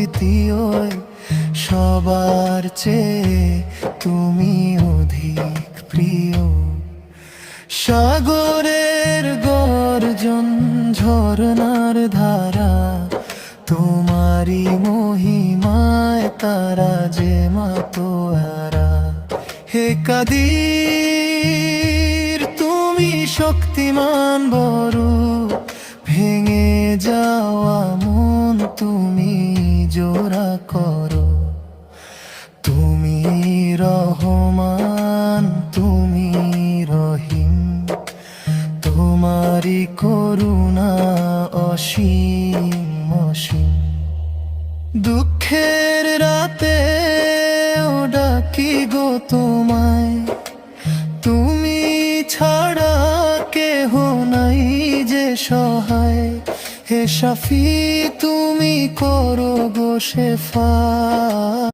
অদ্বিতীয়, সবার চেয়ে তুমি অধিক প্রিয়। সাগরের গর্জন, ঝরনার ধারা, তোমারই মহিমায় তারা যে মাতোয়ারা। হে কাদির, তুমি শক্তিমান বড়, ভেঙে যাওয়া মন তুমি জোড়া করো। তুমি রহমান, তুমি রহিম, তোমারি করুণা অসীম অসীম। দুঃখের রাতে ও ডাকি গো তোমায়, তুমি ছাড়া কেহ নাই যে সহায়। হে শাফি, তুমি করো গো শেফা।